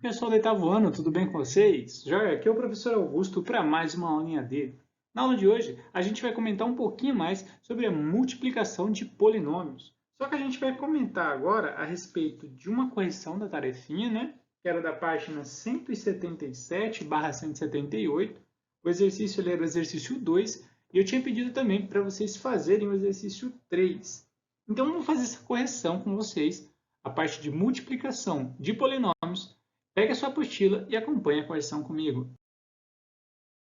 Pessoal do oitavo ano, tudo bem com vocês? Joia, aqui é o professor Augusto para mais uma aulinha dele. Na aula de hoje, a gente vai comentar um pouquinho mais sobre a multiplicação de polinômios. Só que a gente vai comentar agora a respeito de uma correção da tarefinha, né? Que era da página 177/178. O exercício ele era o exercício 2 e eu tinha pedido também para vocês fazerem o exercício 3. Então, vamos fazer essa correção com vocês, a parte de multiplicação de polinômios. Pegue a sua apostila e acompanhe a correção comigo.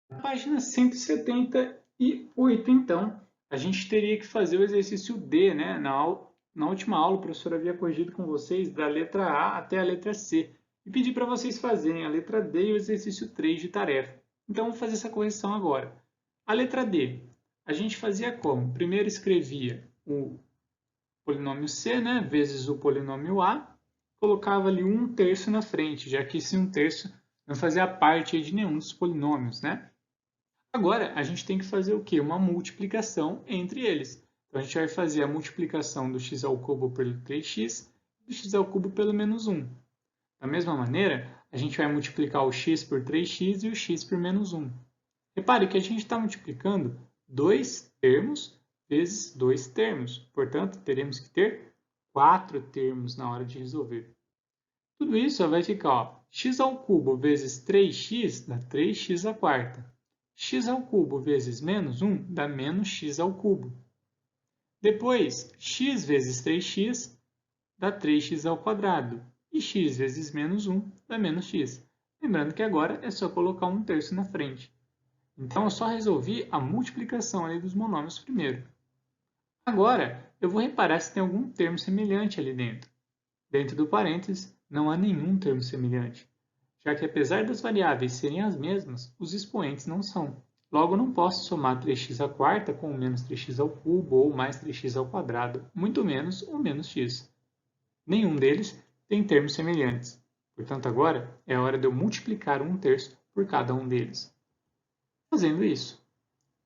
Na página 178, então, a gente teria que fazer o exercício D, né? Na última aula, o professor havia corrigido com vocês da letra A até a letra C e pedi para vocês fazerem a letra D e o exercício 3 de tarefa. Então, vou fazer essa correção agora. A letra D, a gente fazia como? Primeiro escrevia o polinômio C, né? Vezes o polinômio A, colocava ali 1/3 na frente, já que esse 1/3 não fazia parte de nenhum dos polinômios, né? Agora, a gente tem que fazer o quê? Uma multiplicação entre eles. Então, a gente vai fazer a multiplicação do x ao cubo pelo 3x e do x ao cubo pelo menos 1. Da mesma maneira, a gente vai multiplicar o x por 3x e o x por menos 1. Repare que a gente está multiplicando dois termos vezes dois termos. Portanto, teremos que ter 4 termos na hora de resolver. Tudo isso vai ficar, ó, x ao cubo vezes 3x dá 3x à quarta. X ao cubo vezes menos 1 dá menos x ao cubo. Depois, x vezes 3x dá 3x ao quadrado. E x vezes menos 1 dá menos x. Lembrando que agora é só colocar 1/3 na frente. Então, eu só resolvi a multiplicação ali dos monômios primeiro. Agora, eu vou reparar se tem algum termo semelhante ali dentro. Dentro do parênteses, não há nenhum termo semelhante, já que apesar das variáveis serem as mesmas, os expoentes não são. Logo, não posso somar 3x à quarta com o menos 3x ao cubo ou mais 3x ao quadrado, muito menos o menos x. Nenhum deles tem termos semelhantes. Portanto, agora é a hora de eu multiplicar 1/3 por cada um deles. Fazendo isso,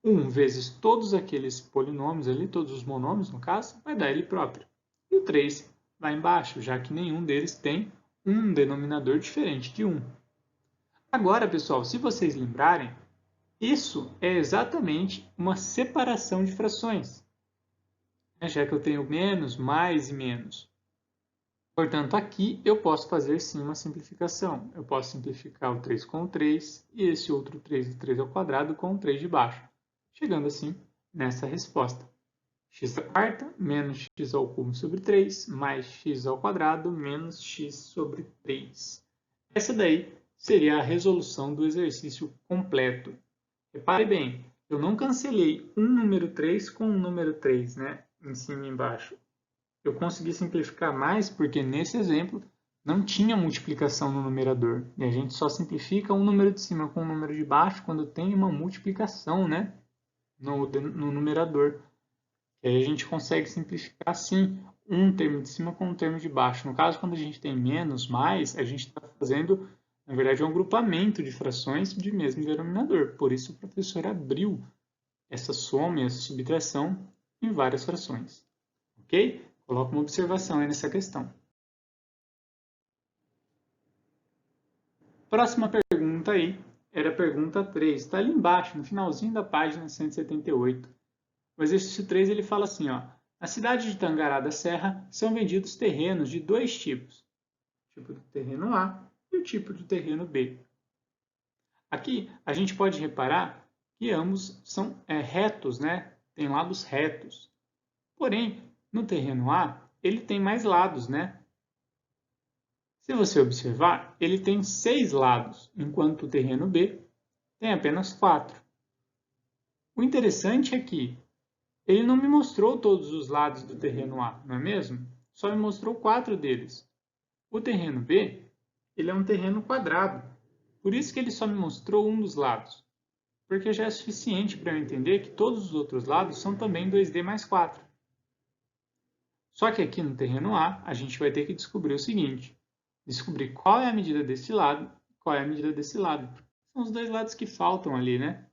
1 vezes todos aqueles polinômios ali, todos os monômios no caso, vai dar ele próprio. E o 3 vai embaixo, já que nenhum deles tem um denominador diferente de 1. Agora, pessoal, se vocês lembrarem, isso é exatamente uma separação de frações, já que eu tenho menos, mais e menos. Portanto, aqui eu posso fazer sim uma simplificação. Eu posso simplificar o 3 com o 3 e esse outro 3 do 3 ao quadrado com o 3 de baixo, chegando assim nessa resposta. X à quarta menos x ao cubo sobre 3 mais x ao quadrado menos x sobre 3. Essa daí seria a resolução do exercício completo. Repare bem, eu não cancelei um número 3 com um número 3, né? Em cima e embaixo. Eu consegui simplificar mais porque nesse exemplo não tinha multiplicação no numerador. E a gente só simplifica um número de cima com um número de baixo quando tem uma multiplicação, né? no numerador. E aí a gente consegue simplificar assim um termo de cima com um termo de baixo. No caso, quando a gente tem menos, mais, a gente está fazendo, na verdade, um agrupamento de frações de mesmo denominador. Por isso o professor abriu essa soma e essa subtração em várias frações. Ok? Coloca uma observação aí nessa questão. Próxima pergunta aí era a pergunta 3. Está ali embaixo, no finalzinho da página 178. O exercício 3 ele fala assim, ó, na cidade de Tangará da Serra são vendidos terrenos de dois tipos, o tipo do terreno A e o tipo do terreno B. Aqui a gente pode reparar que ambos são retos, né? Tem lados retos. Porém, no terreno A, ele tem mais lados, né? Se você observar, ele tem 6 lados, enquanto o terreno B tem apenas 4. O interessante é que ele não me mostrou todos os lados do terreno A, não é mesmo? Só me mostrou 4 deles. O terreno B, ele é um terreno quadrado. Por isso que ele só me mostrou um dos lados. Porque já é suficiente para eu entender que todos os outros lados são também 2D mais 4. Só que aqui no terreno A, a gente vai ter que descobrir o seguinte. Descobrir qual é a medida desse lado e qual é a medida desse lado. São os dois lados que faltam ali, né?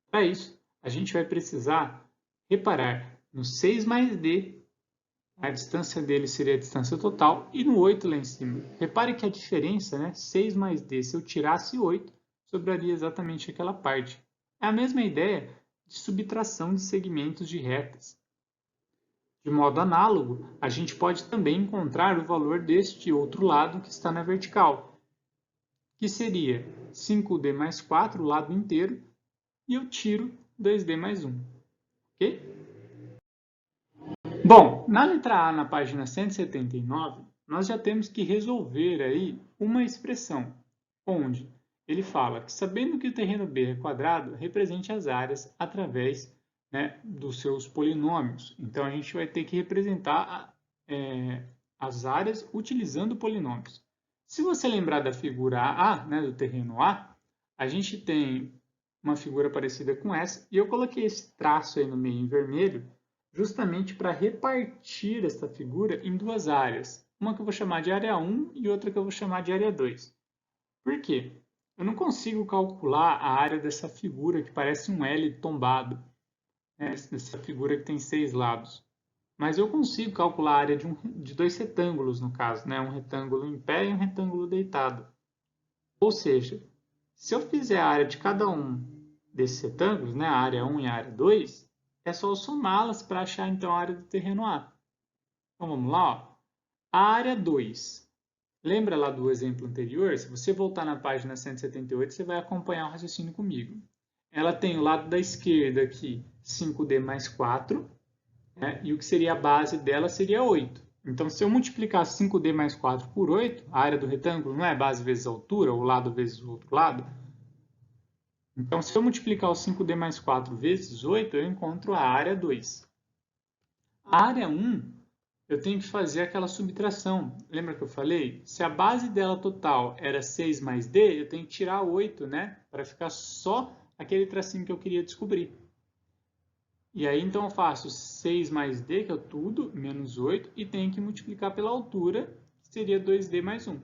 Para isso, a gente vai precisar reparar no 6 mais D A distância dele seria a distância total. E no 8 lá em cima. Repare que a diferença, né? 6 mais D, se eu tirasse 8, sobraria exatamente aquela parte. É a mesma ideia de subtração de segmentos de retas. De modo análogo, a gente pode também encontrar o valor deste outro lado que está na vertical, que seria 5D mais 4, o lado inteiro, e eu tiro 2D mais 1. Ok? Bom, na letra A, na página 179, nós já temos que resolver aí uma expressão, onde ele fala que, sabendo que o terreno B é quadrado, represente as áreas através, né, dos seus polinômios. Então, a gente vai ter que representar as áreas utilizando polinômios. Se você lembrar da figura A, né, do terreno A, a gente tem uma figura parecida com essa, e eu coloquei esse traço aí no meio em vermelho, justamente para repartir esta figura em duas áreas. Uma que eu vou chamar de área 1 e outra que eu vou chamar de área 2. Por quê? Eu não consigo calcular a área dessa figura que parece um L tombado, né? Essa figura que tem 6 lados. Mas eu consigo calcular a área de dois retângulos, no caso, né? Um retângulo em pé e um retângulo deitado. Ou seja, se eu fizer a área de cada um desses retângulos, né? A área 1 e a área 2, é só somá-las para achar então a área do terreno A. Então vamos lá, ó. A área 2. Lembra lá do exemplo anterior? Se você voltar na página 178, você vai acompanhar o raciocínio comigo. Ela tem o lado da esquerda aqui 5D mais 4, né? E o que seria a base dela seria 8. Então, se eu multiplicar 5D mais 4 por 8, a área do retângulo não é base vezes altura, ou lado vezes o outro lado? Então, se eu multiplicar o 5D mais 4 vezes 8, eu encontro a área 2. A área 1, eu tenho que fazer aquela subtração. Lembra que eu falei? Se a base dela total era 6 mais D, eu tenho que tirar 8, né? Para ficar só aquele tracinho que eu queria descobrir. E aí, então, eu faço 6 mais D, que é tudo, menos 8, e tenho que multiplicar pela altura, que seria 2D mais 1.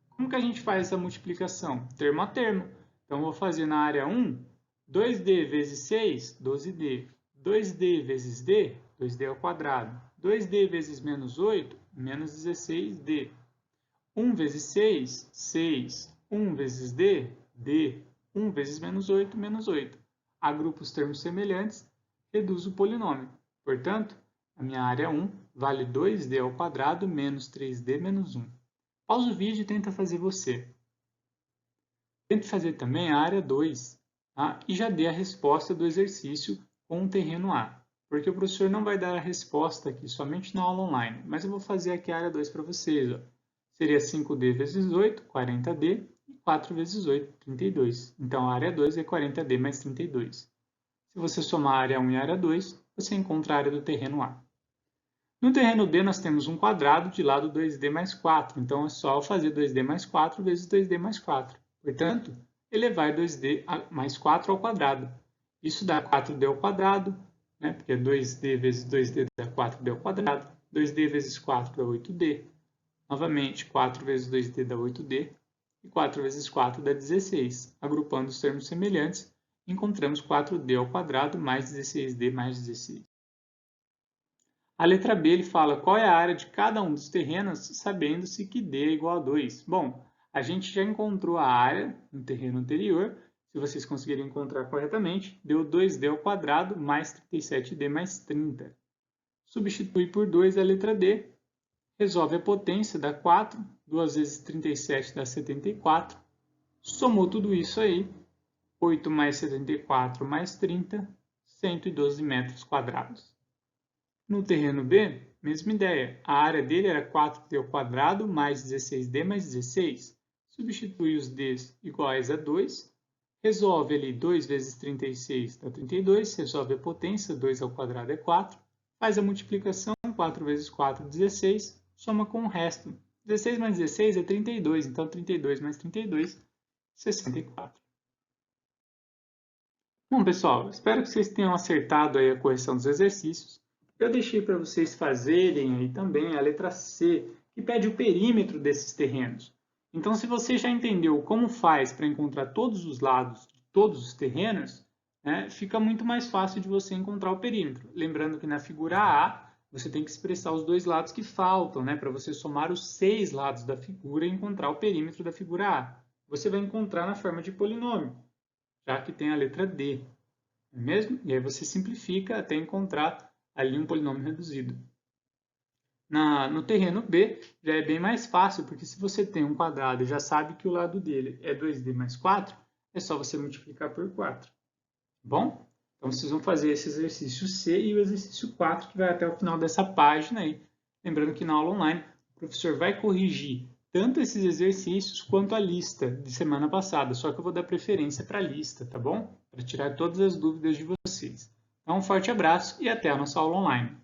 Como que a gente faz essa multiplicação? Termo a termo. Então, eu vou fazer na área 1, 2D vezes 6, 12D. 2D vezes D, 2D ao quadrado. 2D vezes menos 8, menos 16D. 1 vezes 6, 6. 1 vezes D, D. 1 vezes menos 8, menos 8. Agrupo os termos semelhantes, reduzo o polinômio. Portanto, a minha área 1 vale 2D ao quadrado menos 3D menos 1. Pausa o vídeo e tenta fazer você. Tente fazer também a área 2, tá? E já dê a resposta do exercício com o terreno A. Porque o professor não vai dar a resposta aqui somente na aula online, mas eu vou fazer aqui a área 2 para vocês. Ó. Seria 5D vezes 8, 40D, e 4 vezes 8, 32. Então, a área 2 é 40D mais 32. Se você somar a área 1 e a área 2, você encontra a área do terreno A. No terreno B, nós temos um quadrado de lado 2D mais 4. Então, é só fazer 2D mais 4 vezes 2D mais 4. Portanto, elevar 2D mais 4 ao quadrado. Isso dá 4D ao quadrado, né? Porque 2D vezes 2D dá 4D ao quadrado. 2D vezes 4 dá 8D. Novamente, 4 vezes 2D dá 8D. E 4 vezes 4 dá 16. Agrupando os termos semelhantes, encontramos 4D ao quadrado mais 16D mais 16. A letra B ele fala qual é a área de cada um dos terrenos, sabendo-se que D é igual a 2. Bom, a gente já encontrou a área no terreno anterior. Se vocês conseguirem encontrar corretamente, deu 2D ao quadrado mais 37D mais 30. Substitui por 2 a letra D. Resolve a potência, dá 4. 2 vezes 37 dá 74. Somou tudo isso aí. 8 mais 74 mais 30, 112 metros quadrados. No terreno B, mesma ideia. A área dele era 4D ao quadrado mais 16D mais 16. Substitui os Ds iguais a 2. Resolve ali 2 vezes 36 dá 32. Resolve a potência, 2 ao quadrado é 4. Faz a multiplicação, 4 vezes 4, 16. Soma com o resto. 16 mais 16 é 32. Então, 32 mais 32, 64. Bom, pessoal, espero que vocês tenham acertado aí a correção dos exercícios. Eu deixei para vocês fazerem aí também a letra C, que pede o perímetro desses terrenos. Então, se você já entendeu como faz para encontrar todos os lados de todos os terrenos, né, fica muito mais fácil de você encontrar o perímetro. Lembrando que na figura A, você tem que expressar os dois lados que faltam, né? Para você somar os 6 lados da figura e encontrar o perímetro da figura A. Você vai encontrar na forma de polinômio, já que tem a letra D, não é mesmo? E aí você simplifica até encontrar ali um polinômio reduzido. No terreno B, já é bem mais fácil, porque se você tem um quadrado e já sabe que o lado dele é 2D mais 4, é só você multiplicar por 4. Tá bom? Então, vocês vão fazer esse exercício C e o exercício 4, que vai até o final dessa página aí. Lembrando que na aula online, o professor vai corrigir tanto esses exercícios quanto a lista de semana passada, só que eu vou dar preferência para a lista, tá bom? Para tirar todas as dúvidas de vocês. Então, um forte abraço e até a nossa aula online.